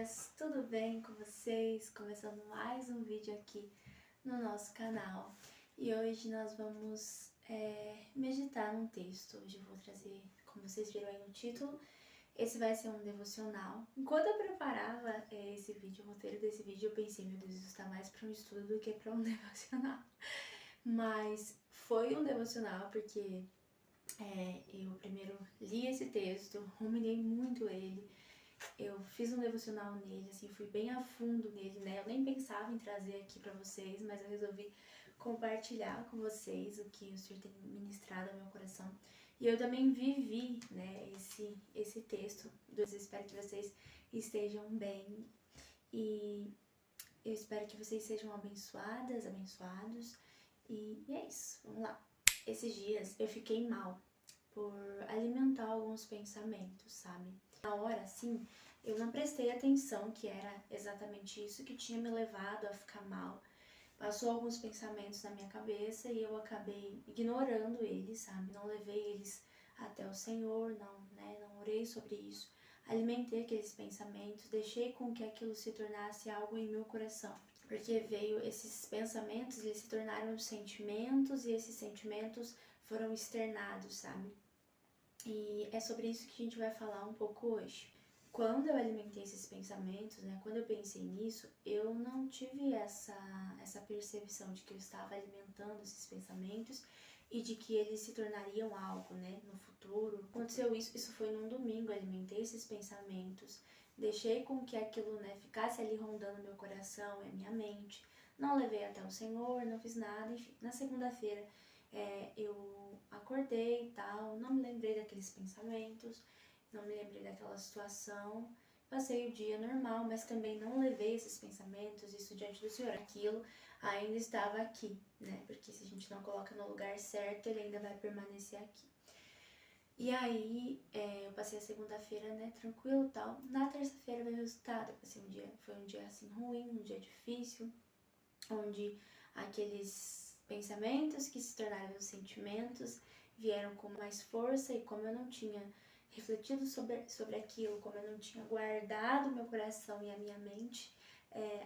dias, tudo bem com vocês? Começando mais um vídeo aqui no nosso canal. E hoje nós vamos meditar num texto. Hoje eu vou trazer, como vocês viram aí no título, esse vai ser um devocional. Enquanto eu preparava esse vídeo, o roteiro desse vídeo, eu pensei, meu Deus, isso está mais para um estudo do que para um devocional. Mas foi um devocional porque eu primeiro li esse texto, ruminei muito ele. Eu fiz um devocional nele, assim, fui bem a fundo nele, né? Eu nem pensava em trazer aqui pra vocês, mas eu resolvi compartilhar com vocês o que o Senhor tem ministrado ao meu coração. E eu também vivi, né, esse texto. Eu espero que vocês estejam bem e eu espero que vocês sejam abençoadas, abençoados. E é isso, vamos lá. Esses dias eu fiquei mal por alimentar alguns pensamentos, sabe? Na hora, assim, eu não prestei atenção que era exatamente isso que tinha me levado a ficar mal. Passou alguns pensamentos na minha cabeça e eu acabei ignorando eles, sabe? Não levei eles até o Senhor, não orei sobre isso. Alimentei aqueles pensamentos, deixei com que aquilo se tornasse algo em meu coração. Porque veio esses pensamentos, eles se tornaram sentimentos e esses sentimentos foram externados, sabe? E é sobre isso que a gente vai falar um pouco hoje. Quando eu alimentei esses pensamentos, né, quando eu pensei nisso, eu não tive essa percepção de que eu estava alimentando esses pensamentos e de que eles se tornariam algo, né, no futuro. Aconteceu isso foi num domingo, eu alimentei esses pensamentos, deixei com que aquilo, né, ficasse ali rondando meu coração e a minha mente. Não levei até o Senhor, não fiz nada, enfim. Na segunda-feira, eu acordei e tal, não me lembrei daqueles pensamentos, não me lembrei daquela situação, passei o dia normal, mas também não levei esses pensamentos, isso diante do Senhor. Aquilo ainda estava aqui, né? Porque se a gente não coloca no lugar certo, ele ainda vai permanecer aqui. E aí, eu passei a segunda-feira, né, tranquilo e tal. Na terça-feira veio o resultado. Foi um dia assim ruim, um dia difícil, onde aqueles pensamentos que se tornaram sentimentos vieram com mais força, e como eu não tinha refletido sobre aquilo, como eu não tinha guardado meu coração e a minha mente,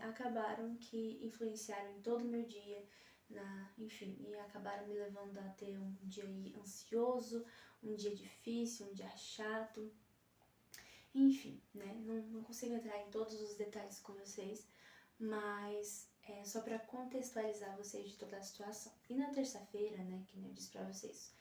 acabaram que influenciaram em todo o meu dia, enfim, e acabaram me levando a ter um dia ansioso, um dia difícil, um dia chato, enfim, né, não consigo entrar em todos os detalhes com vocês, mas só para contextualizar vocês de toda a situação. E na terça-feira, né, que eu disse pra vocês,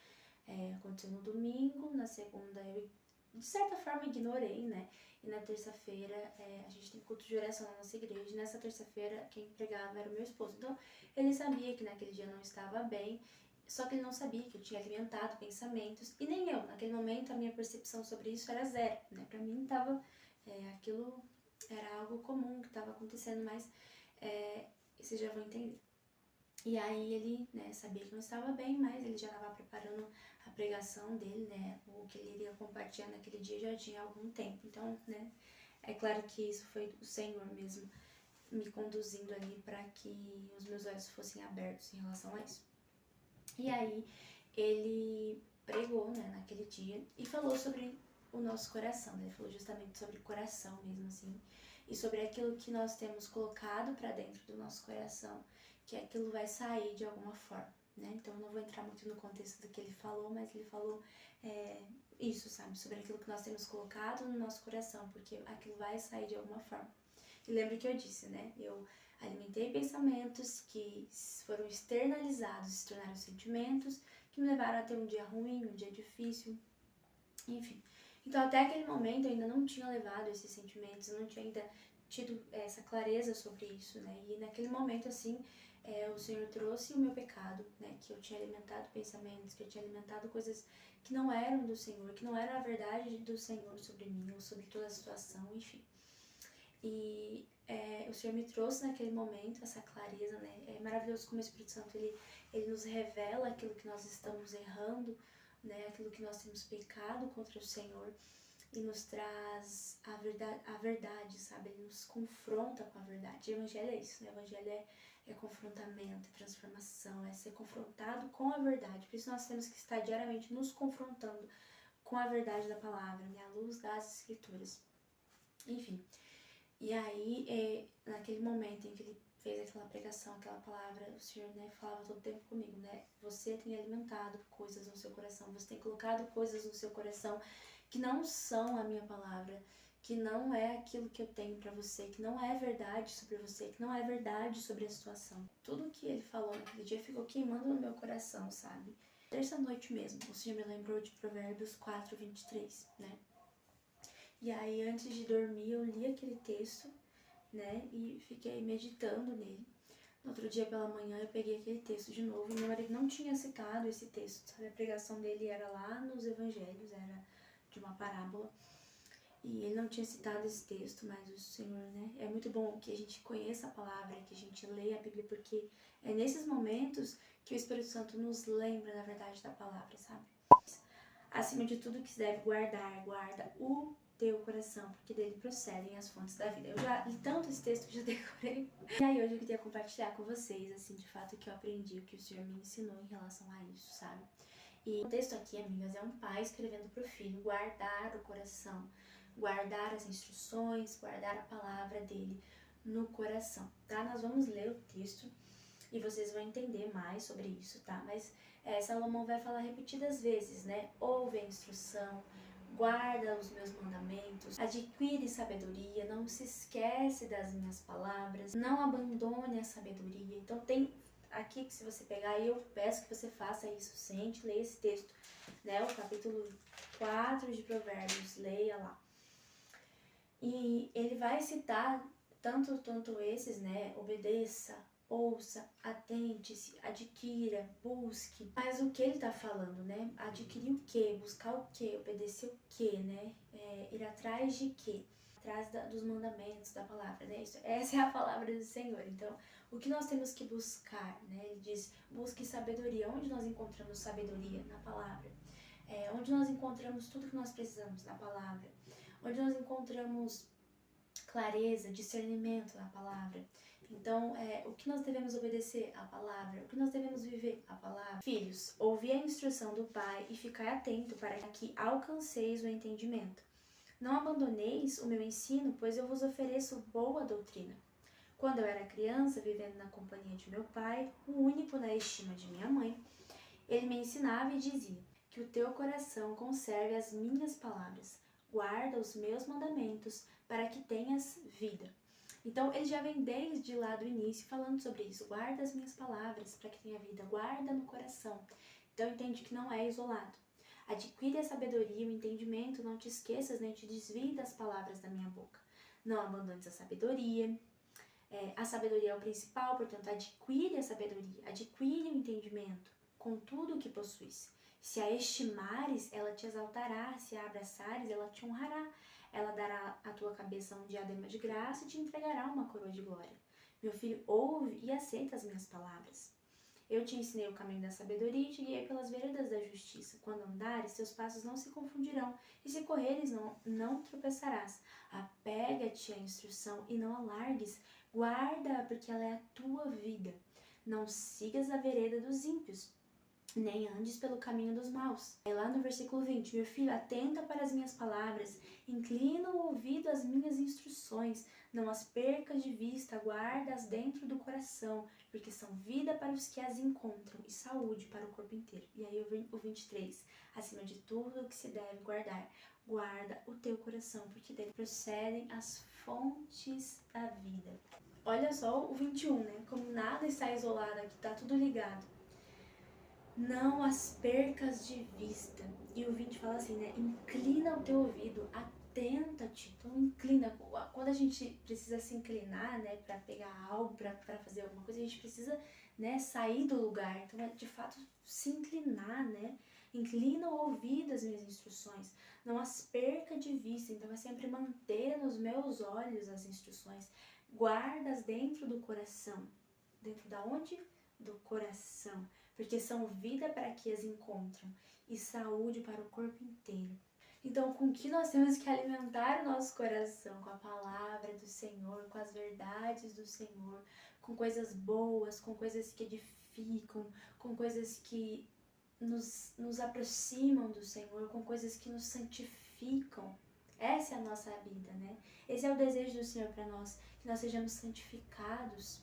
aconteceu no domingo, na segunda eu de certa forma ignorei, né, e na terça-feira a gente tem culto de oração na nossa igreja, e nessa terça-feira quem pregava era o meu esposo, então ele sabia que naquele dia eu não estava bem, só que ele não sabia que eu tinha alimentado pensamentos, e nem eu, naquele momento a minha percepção sobre isso era zero, né, pra mim tava, aquilo era algo comum que estava acontecendo, mas vocês já vão entender. E aí ele, né, sabia que não estava bem, mas ele já estava preparando a pregação dele, né, o que ele iria compartilhar naquele dia já tinha algum tempo. Então, né, é claro que isso foi o Senhor mesmo me conduzindo ali para que os meus olhos fossem abertos em relação a isso. E aí ele pregou, né, naquele dia e falou sobre o nosso coração, né? Ele falou justamente sobre o coração mesmo, assim, e sobre aquilo que nós temos colocado para dentro do nosso coração, que aquilo vai sair de alguma forma, né? Então eu não vou entrar muito no contexto do que ele falou, mas ele falou isso, sabe? Sobre aquilo que nós temos colocado no nosso coração, porque aquilo vai sair de alguma forma. E lembra que eu disse, né? Eu alimentei pensamentos que foram externalizados, se tornaram sentimentos, que me levaram a ter um dia ruim, um dia difícil, enfim. Então até aquele momento eu ainda não tinha levado esses sentimentos, eu não tinha ainda tido essa clareza sobre isso, né? E naquele momento, assim, o Senhor trouxe o meu pecado, né? Que eu tinha alimentado pensamentos, que eu tinha alimentado coisas que não eram do Senhor, que não era a verdade do Senhor sobre mim, ou sobre toda a situação, enfim. E o Senhor me trouxe naquele momento essa clareza, né? É maravilhoso como o Espírito Santo, ele nos revela aquilo que nós estamos errando, né? Aquilo que nós temos pecado contra o Senhor, e nos traz a verdade, sabe? Ele nos confronta com a verdade. O Evangelho é isso, né? O Evangelho é confrontamento, é transformação, é ser confrontado com a verdade. Por isso nós temos que estar diariamente nos confrontando com a verdade da palavra, né? À luz das Escrituras. Enfim. E aí, naquele momento em que ele fez aquela pregação, aquela palavra, o Senhor, né, falava todo tempo comigo, né? Você tem alimentado coisas no seu coração, você tem colocado coisas no seu coração que não são a minha palavra, que não é aquilo que eu tenho pra você, que não é verdade sobre você, que não é verdade sobre a situação. Tudo que ele falou naquele dia ficou queimando no meu coração, sabe? Terça-noite mesmo, o Senhor me lembrou de Provérbios 4:23, né? E aí, antes de dormir, eu li aquele texto, né? E fiquei meditando nele. No outro dia pela manhã eu peguei aquele texto de novo e meu marido não tinha citado esse texto, sabe? A pregação dele era lá nos evangelhos, era de uma parábola. E ele não tinha citado esse texto, mas o Senhor, né? É muito bom que a gente conheça a palavra, que a gente leia a Bíblia, porque é nesses momentos que o Espírito Santo nos lembra da verdade da palavra, sabe? Acima de tudo que se deve guardar, guarda o teu coração, porque dele procedem as fontes da vida. Eu já li tanto esse texto que já decorei. E aí hoje eu queria compartilhar com vocês, assim, de fato, o que eu aprendi, o que o Senhor me ensinou em relação a isso, sabe? E o texto aqui, amigas, é um pai escrevendo pro filho guardar o coração, guardar as instruções, guardar a palavra dele no coração, tá? Nós vamos ler o texto e vocês vão entender mais sobre isso, tá? Mas Salomão vai falar repetidas vezes, né? Ouve a instrução, guarda os meus mandamentos, adquire sabedoria, não se esquece das minhas palavras, não abandone a sabedoria. Então tem aqui que se você pegar, e eu peço que você faça isso, sente, leia esse texto, né? O capítulo 4 de Provérbios, leia lá. E ele vai citar tanto esses, né? Obedeça, ouça, atente-se, adquira, busque. Mas o que ele tá falando, né? Adquirir o quê? Buscar o quê? Obedecer o quê, né? Ir atrás de quê? Atrás dos mandamentos, da palavra, né? Essa é a palavra do Senhor. Então, o que nós temos que buscar, né? Ele diz, busque sabedoria. Onde nós encontramos sabedoria? Na palavra. Onde nós encontramos tudo que nós precisamos? Na palavra. Onde nós encontramos clareza, discernimento na palavra. Então, o que nós devemos obedecer? A palavra. O que nós devemos viver? A palavra. Filhos, ouvi a instrução do Pai e ficai atento para que alcanceis o entendimento. Não abandoneis o meu ensino, pois eu vos ofereço boa doutrina. Quando eu era criança, vivendo na companhia de meu pai, o único na estima de minha mãe, ele me ensinava e dizia que o teu coração conserve as minhas palavras, guarda os meus mandamentos para que tenhas vida. Então, ele já vem desde lá do início falando sobre isso. Guarda as minhas palavras para que tenha vida, guarda no coração. Então, entende que não é isolado. Adquire a sabedoria e o entendimento, não te esqueças nem te desvie das palavras da minha boca. Não abandones a sabedoria. A sabedoria é o principal, portanto, adquire a sabedoria, adquire o entendimento com tudo o que possuis. Se a estimares, ela te exaltará, se a abraçares, ela te honrará. Ela dará à tua cabeça um diadema de graça e te entregará uma coroa de glória. Meu filho, ouve e aceita as minhas palavras. Eu te ensinei o caminho da sabedoria e te guiei pelas veredas da justiça. Quando andares, teus passos não se confundirão, e se correres, não tropeçarás. Apega-te à instrução e não a largues. Guarda, porque ela é a tua vida. Não sigas a vereda dos ímpios, nem andes pelo caminho dos maus. É lá no versículo 20, meu filho, atenta para as minhas palavras, inclina o ouvido às minhas instruções, não as percas de vista, guarda-as dentro do coração, porque são vida para os que as encontram e saúde para o corpo inteiro. E aí o 23, acima de tudo o que se deve guardar, guarda o teu coração, porque dele procedem as fontes da vida. Olha só o 21, né? Como nada está isolado aqui, tá tudo ligado. Não as percas de vista. E o 20 fala assim, né? Inclina o teu ouvido, atenta-te. Então inclina. Quando a gente precisa se inclinar, né? Pra pegar algo, pra fazer alguma coisa, a gente precisa, né? Sair do lugar. Então é de fato se inclinar, né? Inclina o ouvido às minhas instruções. Não as perca de vista. Então é sempre manter nos meus olhos as instruções. Guardas dentro do coração. Dentro da onde? Do coração. Porque são vida para que as encontram e saúde para o corpo inteiro. Então, com que nós temos que alimentar o nosso coração? Com a palavra do Senhor, com as verdades do Senhor, com coisas boas, com coisas que edificam, com coisas que nos aproximam do Senhor, com coisas que nos santificam. Essa é a nossa vida, né? Esse é o desejo do Senhor para nós, que nós sejamos santificados.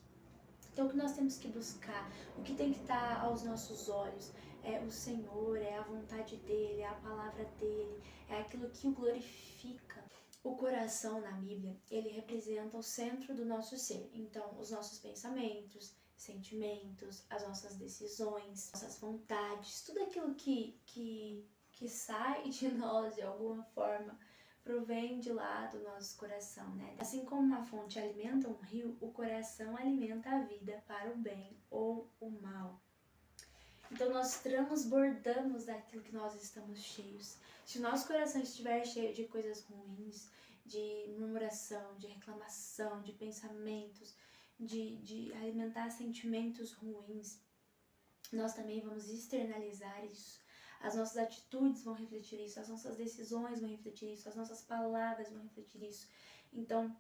Então, o que nós temos que buscar, o que tem que estar aos nossos olhos, é o Senhor, é a vontade dEle, é a palavra dEle, é aquilo que o glorifica. O coração na Bíblia, ele representa o centro do nosso ser. Então, os nossos pensamentos, sentimentos, as nossas decisões, nossas vontades, tudo aquilo que sai de nós de alguma forma, provém de lá do nosso coração, né? Assim como uma fonte alimenta um rio, o coração alimenta a vida para o bem ou o mal. Então nós transbordamos daquilo que nós estamos cheios. Se o nosso coração estiver cheio de coisas ruins, de murmuração, de reclamação, de pensamentos, de alimentar sentimentos ruins, nós também vamos externalizar isso. As nossas atitudes vão refletir isso, as nossas decisões vão refletir isso, as nossas palavras vão refletir isso. Então,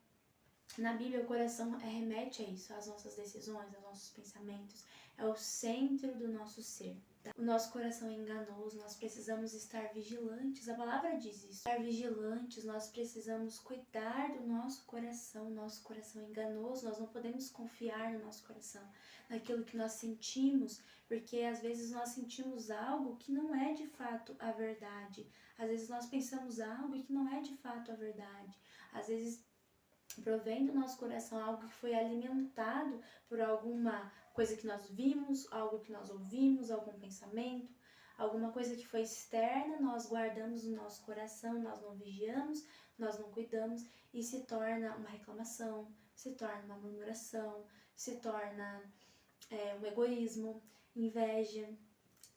na Bíblia, o coração remete a isso, às nossas decisões, aos nossos pensamentos. É o centro do nosso ser. O nosso coração é enganoso, nós precisamos estar vigilantes. A palavra diz isso. Estar vigilantes, nós precisamos cuidar do nosso coração. Nosso coração é enganoso, nós não podemos confiar no nosso coração, naquilo que nós sentimos, porque às vezes nós sentimos algo que não é de fato a verdade. Às vezes nós pensamos algo que não é de fato a verdade. Às vezes provém do nosso coração algo que foi alimentado por alguma coisa que nós vimos, algo que nós ouvimos, algum pensamento, alguma coisa que foi externa, nós guardamos no nosso coração, nós não vigiamos, nós não cuidamos e se torna uma reclamação, se torna uma murmuração, se torna um egoísmo, inveja,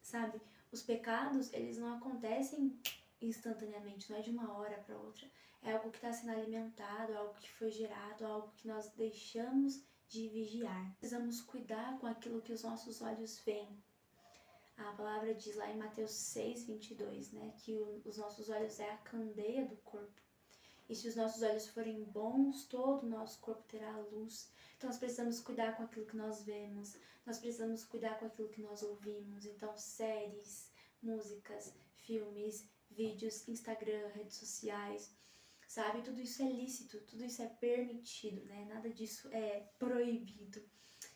sabe? Os pecados, eles não acontecem instantaneamente, não é de uma hora para outra. É algo que está sendo alimentado, algo que foi gerado, algo que nós deixamos de vigiar. Precisamos cuidar com aquilo que os nossos olhos veem. A palavra diz lá em Mateus 6:22, né, que os nossos olhos é a candeia do corpo. E se os nossos olhos forem bons, todo o nosso corpo terá luz. Então nós precisamos cuidar com aquilo que nós vemos, nós precisamos cuidar com aquilo que nós ouvimos. Então séries, músicas, filmes, vídeos, Instagram, redes sociais, sabe? Tudo isso é lícito, tudo isso é permitido, né? Nada disso é proibido.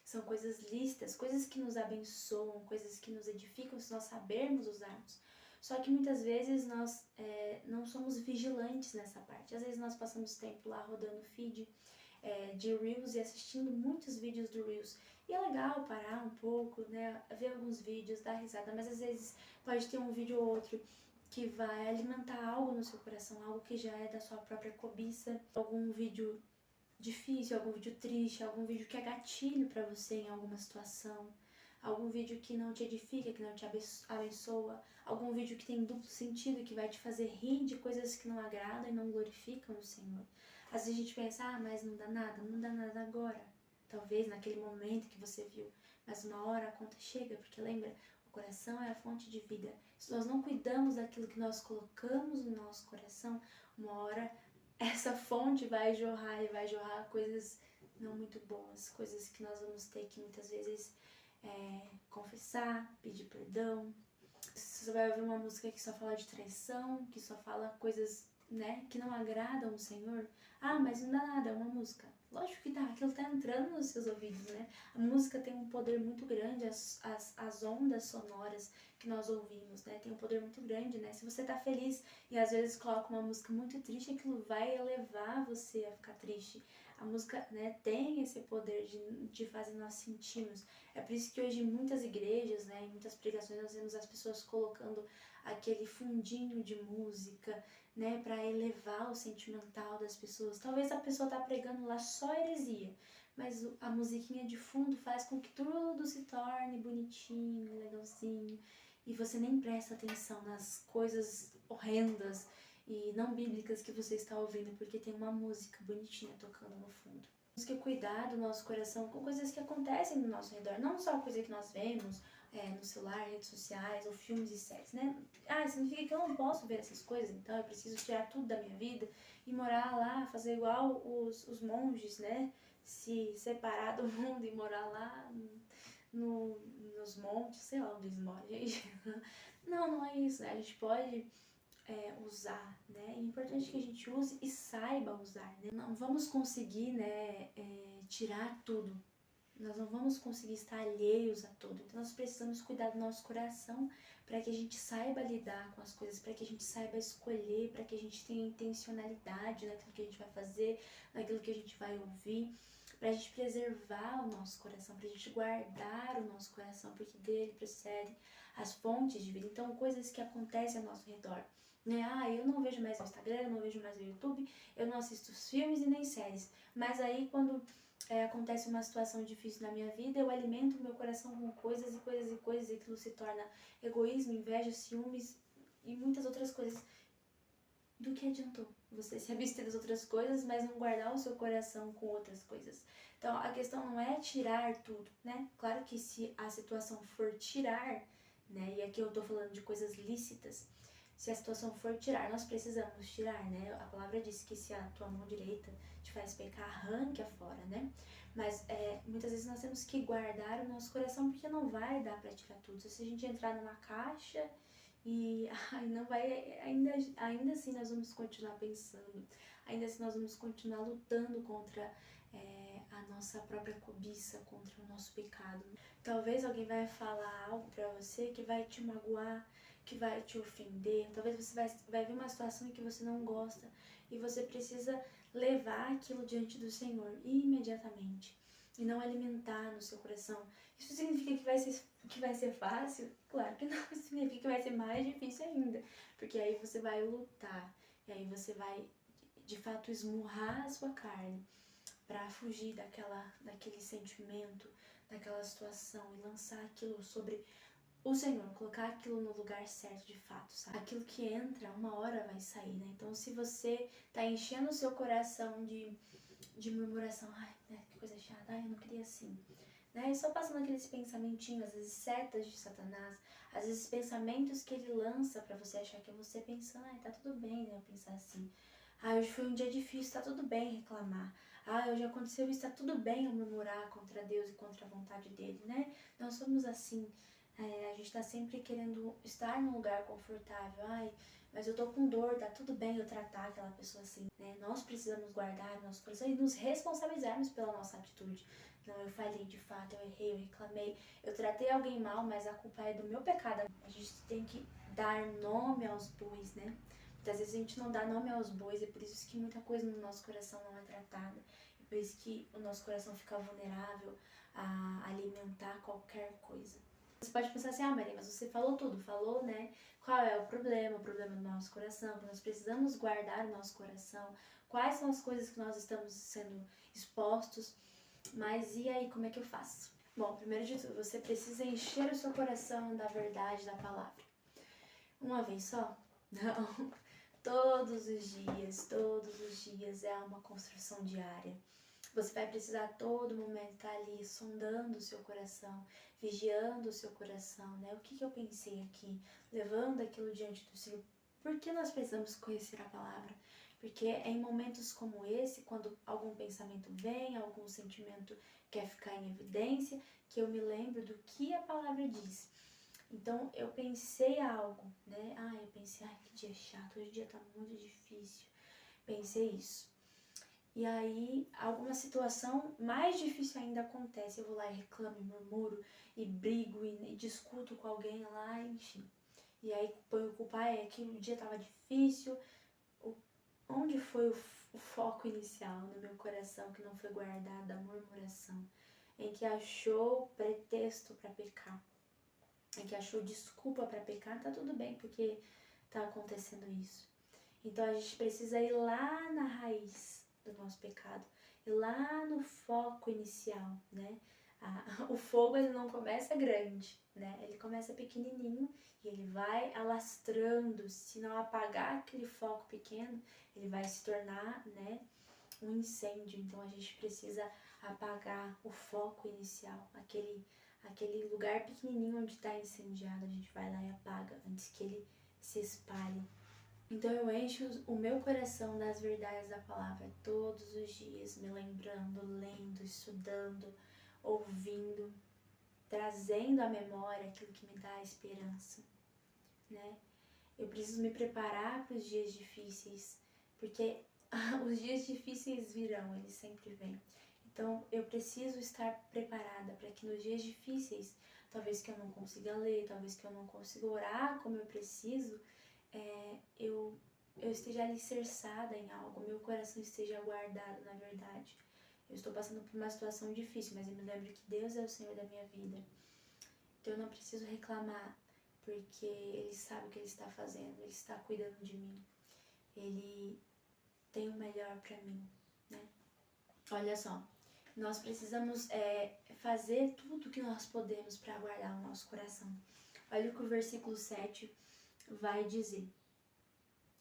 São coisas lícitas, coisas que nos abençoam, coisas que nos edificam se nós sabermos usarmos. Só que muitas vezes nós não somos vigilantes nessa parte. Às vezes nós passamos tempo lá rodando feed de Reels e assistindo muitos vídeos do Reels. E é legal parar um pouco, né? Ver alguns vídeos, dar risada, mas às vezes pode ter um vídeo ou outro que vai alimentar algo no seu coração, algo que já é da sua própria cobiça, algum vídeo difícil, algum vídeo triste, algum vídeo que é gatilho para você em alguma situação, algum vídeo que não te edifica, que não te abençoa, algum vídeo que tem duplo sentido, que vai te fazer rir de coisas que não agradam e não glorificam o Senhor. Às vezes a gente pensa, mas não dá nada agora. Talvez naquele momento que você viu, mas uma hora a conta chega, porque lembra, o coração é a fonte de vida. Se nós não cuidamos daquilo que nós colocamos no nosso coração, uma hora essa fonte vai jorrar e vai jorrar coisas não muito boas, coisas que nós vamos ter que muitas vezes confessar, pedir perdão. Você vai ouvir uma música que só fala de traição, que só fala coisas, né, que não agradam o Senhor. Mas não dá nada, é uma música. Lógico que tá, aquilo tá entrando nos seus ouvidos, né? A música tem um poder muito grande, as ondas sonoras que nós ouvimos, né? Tem um poder muito grande, né? Se você tá feliz e às vezes coloca uma música muito triste, aquilo vai elevar você a ficar triste. A música, né, tem esse poder de fazer nós sentirmos. É por isso que hoje em muitas igrejas, né, em muitas pregações nós vemos as pessoas colocando aquele fundinho de música, né, para elevar o sentimental das pessoas. Talvez a pessoa tá pregando lá só heresia, mas a musiquinha de fundo faz com que tudo se torne bonitinho, legalzinho, e você nem presta atenção nas coisas horrendas e não bíblicas que você está ouvindo, porque tem uma música bonitinha tocando no fundo. Temos que cuidar do nosso coração com coisas que acontecem no nosso redor, não só coisa que nós vemos no celular, redes sociais ou filmes e séries, né? Significa que eu não posso ver essas coisas, então eu preciso tirar tudo da minha vida e morar lá, fazer igual os monges, né? Se separar do mundo e morar lá nos montes, sei lá onde eles moram, gente. Não é isso, né? A gente pode usar, né? É importante que a gente use e saiba usar, né? Não vamos conseguir, né, tirar tudo. Nós não vamos conseguir estar alheios a tudo. Então nós precisamos cuidar do nosso coração para que a gente saiba lidar com as coisas, para que a gente saiba escolher, para que a gente tenha intencionalidade naquilo que a gente vai fazer, naquilo que a gente vai ouvir, para a gente preservar o nosso coração, para a gente guardar o nosso coração, porque dele procede as fontes de vida. Então, coisas que acontecem ao nosso redor. Né? Eu não vejo mais o Instagram, eu não vejo mais o YouTube, eu não assisto os filmes e nem séries. Mas aí, quando acontece uma situação difícil na minha vida, eu alimento o meu coração com coisas e coisas e coisas, e aquilo se torna egoísmo, inveja, ciúmes e muitas outras coisas. Do que adiantou você se abster das outras coisas, mas não guardar o seu coração com outras coisas? Então, a questão não é tirar tudo, né? Claro que se a situação for tirar, né? E aqui eu tô falando de coisas lícitas. Se a situação for tirar, nós precisamos tirar, né? A palavra diz que se a tua mão direita te faz pecar, arranque-a fora, né? Mas muitas vezes nós temos que guardar o nosso coração, porque não vai dar para tirar tudo. Se a gente entrar numa caixa e não vai, ainda assim nós vamos continuar pensando, ainda assim nós vamos continuar lutando contra a nossa própria cobiça, contra o nosso pecado. Talvez alguém vai falar algo pra você que vai te magoar, que vai te ofender. Talvez você vai ver uma situação em que você não gosta e você precisa levar aquilo diante do Senhor imediatamente e não alimentar no seu coração. Isso significa que vai ser fácil? Claro que não. Isso significa que vai ser mais difícil ainda, porque aí você vai lutar, e aí você vai de fato esmurrar a sua carne para fugir daquele sentimento, daquela situação e lançar aquilo sobre o Senhor, colocar aquilo no lugar certo de fato, sabe? Aquilo que entra, uma hora vai sair, né? Então, se você tá enchendo o seu coração de murmuração, que coisa chata, eu não queria assim, né? E só passando aqueles pensamentinhos, às vezes setas de Satanás, às vezes pensamentos que ele lança para você achar que é você pensando, tá tudo bem, né? Eu pensar assim. Hoje foi um dia difícil, tá tudo bem reclamar. Hoje aconteceu isso, tá tudo bem eu murmurar contra Deus e contra a vontade dele, né? Nós somos assim. A gente tá sempre querendo estar num lugar confortável. Mas eu tô com dor, tá tudo bem eu tratar aquela pessoa assim, né? Nós precisamos guardar nosso coração e nos responsabilizarmos pela nossa atitude. Não, eu falhei de fato, eu errei, eu reclamei, eu tratei alguém mal, mas a culpa é do meu pecado. A gente tem que dar nome aos bois, né? Muitas vezes a gente não dá nome aos bois, é por isso que muita coisa no nosso coração não é tratada. É por isso que o nosso coração fica vulnerável a alimentar qualquer coisa. Você pode pensar assim, Maria, mas você falou tudo, falou, né? Qual é o problema do nosso coração, que nós precisamos guardar o nosso coração, quais são as coisas que nós estamos sendo expostos, mas e aí, como é que eu faço? Bom, primeiro de tudo, você precisa encher o seu coração da verdade da palavra. Uma vez só? Não. Todos os dias é uma construção diária. Você vai precisar a todo momento estar ali sondando o seu coração, vigiando o seu coração, né? O que eu pensei aqui? Levando aquilo diante do Senhor. Por que nós precisamos conhecer a palavra? Porque é em momentos como esse, quando algum pensamento vem, algum sentimento quer ficar em evidência, que eu me lembro do que a palavra diz. Então, eu pensei algo, né? Eu pensei, que dia chato, hoje o dia tá muito difícil. Pensei isso. E aí, alguma situação mais difícil ainda acontece. Eu vou lá e reclamo, e murmuro, e brigo, e discuto com alguém lá, enfim. E aí, o culpa é que o dia tava difícil. Onde foi o foco inicial no meu coração que não foi guardado da murmuração? Em que achou pretexto para pecar? Que achou desculpa para pecar, tá tudo bem, porque tá acontecendo isso. Então a gente precisa ir lá na raiz do nosso pecado, ir lá no foco inicial, né? O fogo ele não começa grande, né? Ele começa pequenininho e ele vai alastrando. Se não apagar aquele foco pequeno, ele vai se tornar, né, um incêndio. Então a gente precisa apagar o foco inicial, aquele lugar pequenininho onde está incendiado, a gente vai lá e apaga antes que ele se espalhe. Então eu encho o meu coração das verdades da palavra todos os dias, me lembrando, lendo, estudando, ouvindo, trazendo à memória aquilo que me dá esperança, né? Eu preciso me preparar para os dias difíceis, porque os dias difíceis virão, eles sempre vêm. Então, eu preciso estar preparada para que nos dias difíceis, talvez que eu não consiga ler, talvez que eu não consiga orar como eu preciso, eu esteja alicerçada em algo, meu coração esteja guardado na verdade. Eu estou passando por uma situação difícil, mas eu me lembro que Deus é o Senhor da minha vida. Então eu não preciso reclamar, porque Ele sabe o que Ele está fazendo, Ele está cuidando de mim. Ele tem o melhor para mim, né? Olha só, nós precisamos fazer tudo o que nós podemos para guardar o nosso coração. Olha o que o versículo 7 vai dizer.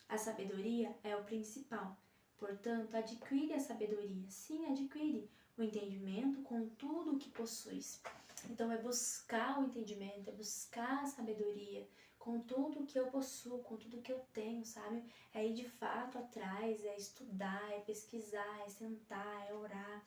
A sabedoria é o principal. Portanto, adquire a sabedoria. Sim, adquire o entendimento com tudo o que possuis. Então, é buscar o entendimento, é buscar a sabedoria com tudo que eu possuo, com tudo que eu tenho, sabe? É ir de fato atrás, é estudar, é pesquisar, é sentar, é orar,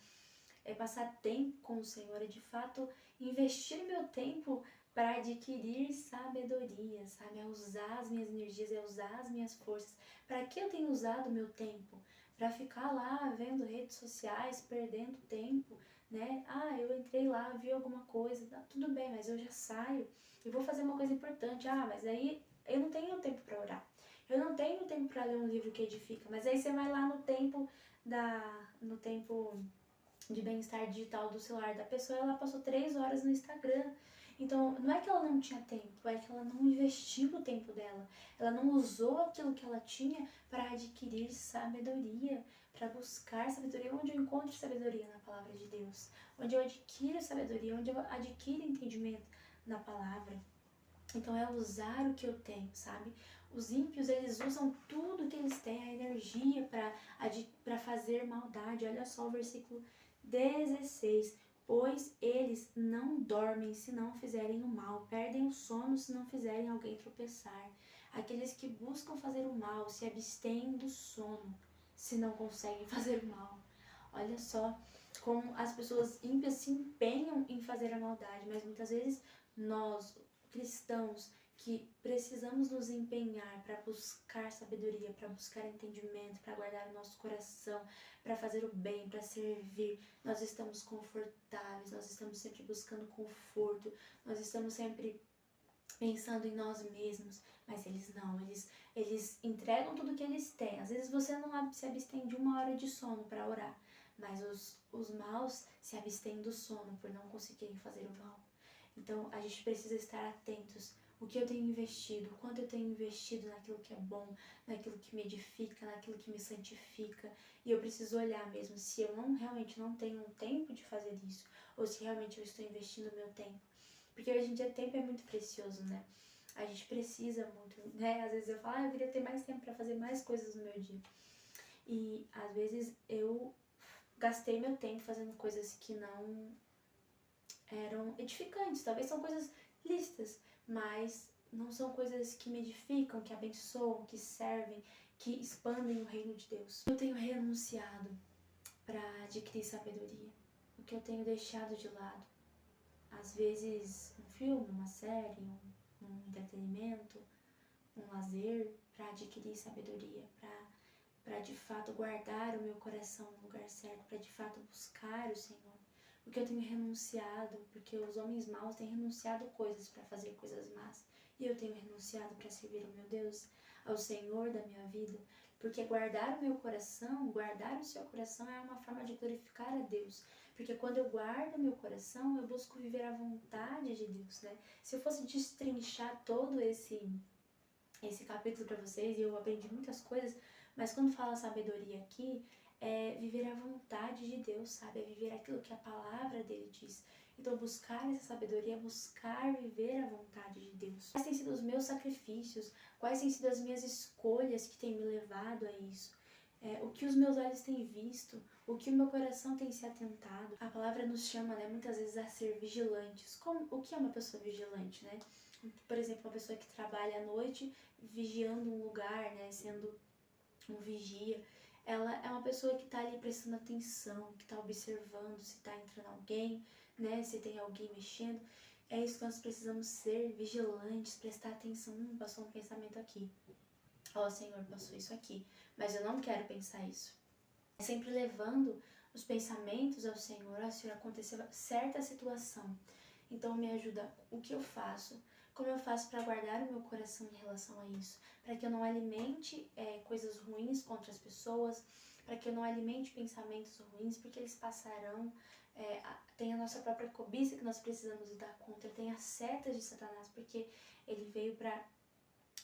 é passar tempo com o Senhor, é de fato investir meu tempo para adquirir sabedoria, sabe? É usar as minhas energias, é usar as minhas forças. Para que eu tenho usado o meu tempo? Para ficar lá vendo redes sociais, perdendo tempo, né? Ah, eu entrei lá, vi alguma coisa, tá, tudo bem, mas eu já saio e vou fazer uma coisa importante. Ah, mas aí eu não tenho tempo para orar. Eu não tenho tempo para ler um livro que edifica, mas aí você vai lá no tempo de bem-estar digital do celular da pessoa, ela passou 3 horas no Instagram. Então, não é que ela não tinha tempo, é que ela não investiu o tempo dela. Ela não usou aquilo que ela tinha para adquirir sabedoria, para buscar sabedoria. Onde eu encontro sabedoria na palavra de Deus, onde eu adquiro sabedoria, onde eu adquiro entendimento na palavra. Então, é usar o que eu tenho, sabe? Os ímpios, eles usam tudo que eles têm, a energia para fazer maldade. Olha só o versículo 16. Pois eles não dormem se não fizerem o mal, perdem o sono se não fizerem alguém tropeçar. Aqueles que buscam fazer o mal se abstêm do sono se não conseguem fazer o mal. Olha só como as pessoas ímpias se empenham em fazer a maldade, mas muitas vezes nós, cristãos, que precisamos nos empenhar para buscar sabedoria, para buscar entendimento, para guardar o nosso coração, para fazer o bem, para servir. Nós estamos confortáveis, nós estamos sempre buscando conforto, nós estamos sempre pensando em nós mesmos, mas eles não, eles entregam tudo que eles têm. Às vezes você não se abstém de 1 hora de sono para orar, mas os maus se abstêm do sono por não conseguirem fazer o mal. Então, a gente precisa estar atentos. O que eu tenho investido, o quanto eu tenho investido naquilo que é bom, naquilo que me edifica, naquilo que me santifica. E eu preciso olhar mesmo se eu realmente não tenho um tempo de fazer isso, ou se realmente eu estou investindo o meu tempo. Porque hoje em dia tempo é muito precioso, né? A gente precisa muito, né? Às vezes eu falo, eu queria ter mais tempo para fazer mais coisas no meu dia. E às vezes eu gastei meu tempo fazendo coisas que não eram edificantes, talvez são coisas lícitas, mas não são coisas que me edificam, que abençoam, que servem, que expandem o reino de Deus. Eu tenho renunciado para adquirir sabedoria, o que eu tenho deixado de lado. Às vezes um filme, uma série, um entretenimento, um lazer, para adquirir sabedoria, para de fato guardar o meu coração no lugar certo, para de fato buscar o Senhor. Porque eu tenho renunciado, porque os homens maus têm renunciado coisas para fazer coisas más. E eu tenho renunciado para servir ao meu Deus, ao Senhor da minha vida. Porque guardar o meu coração, guardar o seu coração é uma forma de glorificar a Deus. Porque quando eu guardo o meu coração, eu busco viver a vontade de Deus, né? Se eu fosse destrinchar todo esse capítulo para vocês, e eu aprendi muitas coisas, mas quando fala sabedoria aqui, é viver a vontade de Deus, sabe? É viver aquilo que a palavra dele diz. Então, buscar essa sabedoria é buscar viver a vontade de Deus. Quais têm sido os meus sacrifícios? Quais têm sido as minhas escolhas que têm me levado a isso? O que os meus olhos têm visto? O que o meu coração tem se atentado? A palavra nos chama, né, muitas vezes a ser vigilantes. O que é uma pessoa vigilante, né? Por exemplo, uma pessoa que trabalha à noite vigiando um lugar, né, sendo um vigia, ela é uma pessoa que está ali prestando atenção, que está observando se está entrando alguém, né, se tem alguém mexendo. É isso que nós precisamos ser, vigilantes, prestar atenção. Passou um pensamento aqui. Ó, Senhor, passou isso aqui, mas eu não quero pensar isso. Sempre levando os pensamentos ao Senhor. Ó, Senhor, aconteceu certa situação. Então me ajuda, o que eu faço? Como eu faço para guardar o meu coração em relação a isso? Para que eu não alimente coisas ruins contra as pessoas, para que eu não alimente pensamentos ruins, porque eles passarão. Tem a nossa própria cobiça que nós precisamos lutar contra, tem as setas de Satanás, porque ele veio para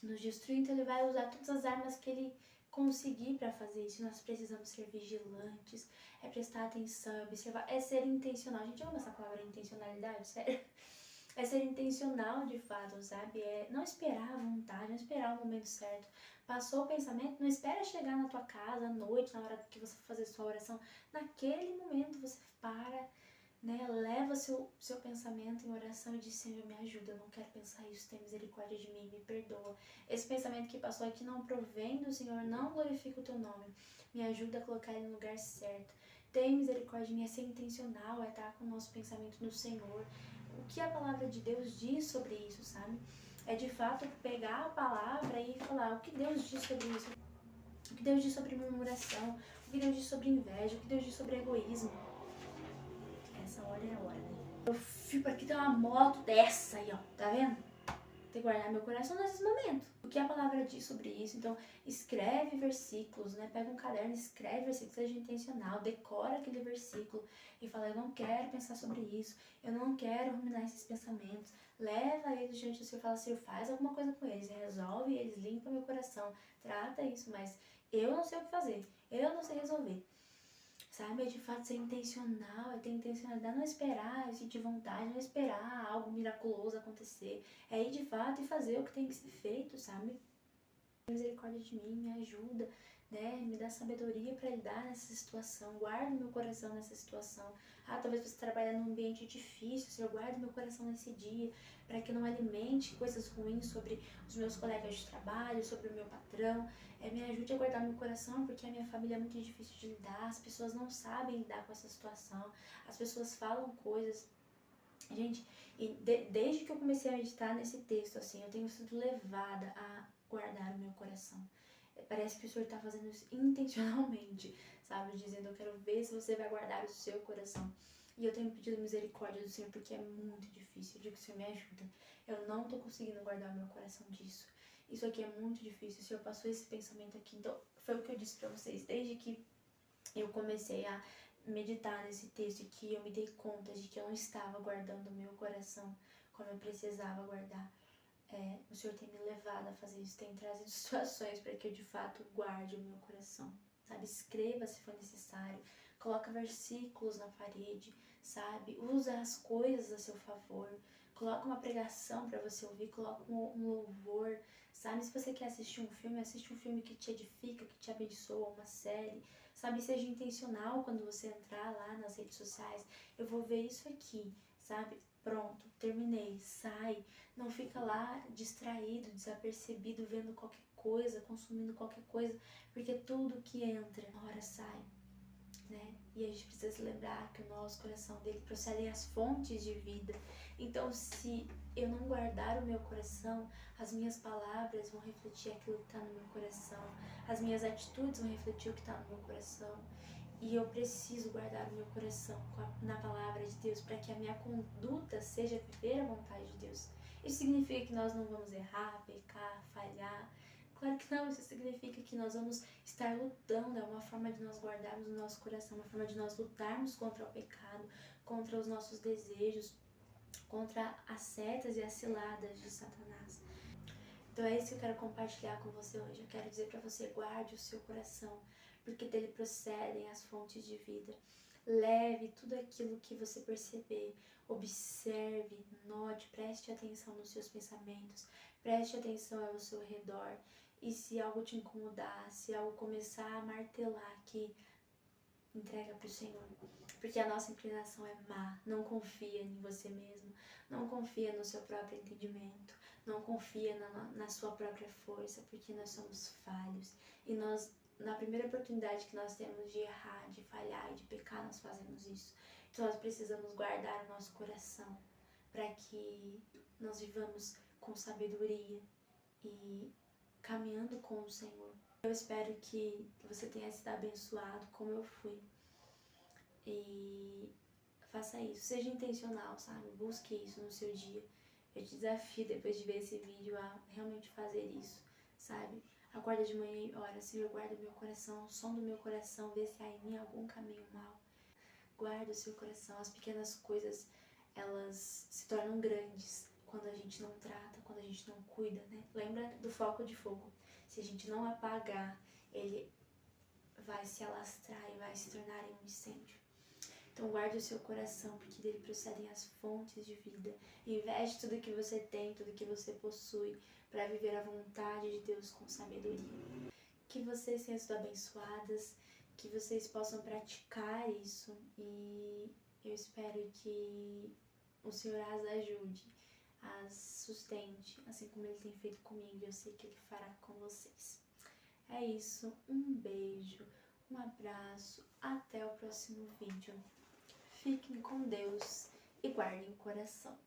nos destruir, então ele vai usar todas as armas que ele conseguir para fazer isso. Nós precisamos ser vigilantes, prestar atenção, observar, ser intencional. A gente ama essa palavra intencionalidade, sério. É ser intencional de fato, sabe? É não esperar a vontade, não esperar o momento certo. Passou o pensamento, não espera chegar na tua casa à noite, na hora que você for fazer sua oração. Naquele momento você para, né? Leva seu pensamento em oração e diz: Senhor, me ajuda, eu não quero pensar isso, tem misericórdia de mim, me perdoa. Esse pensamento que passou aqui não provém do Senhor, não glorifica o teu nome. Me ajuda a colocar ele no lugar certo. Tem misericórdia de mim, é ser intencional, é estar com o nosso pensamento no Senhor. O que a palavra de Deus diz sobre isso, sabe? É de fato pegar a palavra e falar o que Deus diz sobre isso, o que Deus diz sobre murmuração, o que Deus diz sobre inveja, o que Deus diz sobre egoísmo. Essa hora é a hora, né? Eu fico aqui, tem uma moto dessa aí, ó, tá vendo? Tem que guardar meu coração nesses momentos. O que a palavra diz sobre isso? Então, escreve versículos, né? Pega um caderno, escreve versículos, seja intencional, decora aquele versículo e fala: eu não quero pensar sobre isso, eu não quero ruminar esses pensamentos. Leva eles diante do Senhor e fala: Senhor, faz alguma coisa com eles, resolve eles, limpa meu coração, trata isso, mas eu não sei o que fazer, eu não sei resolver. Sabe, é de fato ser intencional, é ter intencionalidade, não esperar, é sentir vontade, não esperar algo miraculoso acontecer. É ir de fato e fazer o que tem que ser feito, sabe? Misericórdia de mim, me ajuda, né? Me dá sabedoria para lidar nessa situação, guarda meu coração nessa situação. Talvez você trabalhe num ambiente difícil, Senhor, guarda meu coração nesse dia, para que eu não alimente coisas ruins sobre os meus colegas de trabalho, sobre o meu patrão. Me ajude a guardar meu coração, porque a minha família é muito difícil de lidar, as pessoas não sabem lidar com essa situação, as pessoas falam coisas. Gente, desde que eu comecei a meditar nesse texto, assim, eu tenho sido levada a guardar o meu coração. Parece que o Senhor está fazendo isso intencionalmente, sabe? Dizendo: eu quero ver se você vai guardar o seu coração. E eu tenho pedido misericórdia do Senhor, porque é muito difícil. Eu digo: Senhor, me ajuda. Eu não tô conseguindo guardar o meu coração disso. Isso aqui é muito difícil. O Senhor passou esse pensamento aqui. Então, foi o que eu disse pra vocês. Desde que eu comecei a meditar nesse texto, que eu me dei conta de que eu não estava guardando o meu coração como eu precisava guardar. O Senhor tem me levado a fazer isso, tem trazido situações para que eu de fato guarde o meu coração, sabe? Escreva se for necessário, coloca versículos na parede, sabe? Usa as coisas a seu favor, coloca uma pregação para você ouvir, coloca um louvor, sabe? Se você quer assistir um filme, assiste um filme que te edifica, que te abençoa, uma série, sabe? Seja intencional quando você entrar lá nas redes sociais. Eu vou ver isso aqui, sabe? Pronto, terminei, sai. Não fica lá distraído, desapercebido, vendo qualquer coisa, consumindo qualquer coisa, porque tudo que entra, uma hora sai, né? E a gente precisa se lembrar que o nosso coração dele procedem as fontes de vida. Então, se eu não guardar o meu coração, as minhas palavras vão refletir aquilo que está no meu coração, as minhas atitudes vão refletir o que está no meu coração. E eu preciso guardar o meu coração na palavra de Deus, para que a minha conduta seja viver a vontade de Deus. Isso significa que nós não vamos errar, pecar, falhar? Claro que não, isso significa que nós vamos estar lutando, é uma forma de nós guardarmos o nosso coração, uma forma de nós lutarmos contra o pecado, contra os nossos desejos, contra as setas e as ciladas de Satanás. Então é isso que eu quero compartilhar com você hoje. Eu quero dizer para você: guarde o seu coração, porque dele procedem as fontes de vida. Leve tudo aquilo que você perceber, observe, note, preste atenção nos seus pensamentos, preste atenção ao seu redor. E se algo te incomodar, se algo começar a martelar aqui, entrega para o Senhor, porque a nossa inclinação é má. Não confia em você mesmo, não confia no seu próprio entendimento, não confia na sua própria força, porque nós somos falhos e nós, na primeira oportunidade que nós temos de errar, de falhar e de pecar, nós fazemos isso. Então nós precisamos guardar o nosso coração, para que nós vivamos com sabedoria e caminhando com o Senhor. Eu espero que você tenha sido abençoado como eu fui. E faça isso, seja intencional, sabe? Busque isso no seu dia. Eu te desafio, depois de ver esse vídeo, a realmente fazer isso, sabe? Acorda de manhã e ora: Senhor, guarda meu coração, som do meu coração, vê se há em mim algum caminho mau. Guarda o seu coração. As pequenas coisas, elas se tornam grandes quando a gente não trata, quando a gente não cuida, né? Lembra do foco de fogo. Se a gente não apagar, ele vai se alastrar e vai se tornar um incêndio. Então guarde o seu coração, porque dele procedem as fontes de vida. Investe tudo que você tem, tudo que você possui, para viver a vontade de Deus com sabedoria. Que vocês tenham sido abençoadas, que vocês possam praticar isso, e eu espero que o Senhor as ajude, as sustente, assim como Ele tem feito comigo. Eu sei que Ele fará com vocês. É isso, um beijo, um abraço, até o próximo vídeo. Fiquem com Deus e guardem o coração.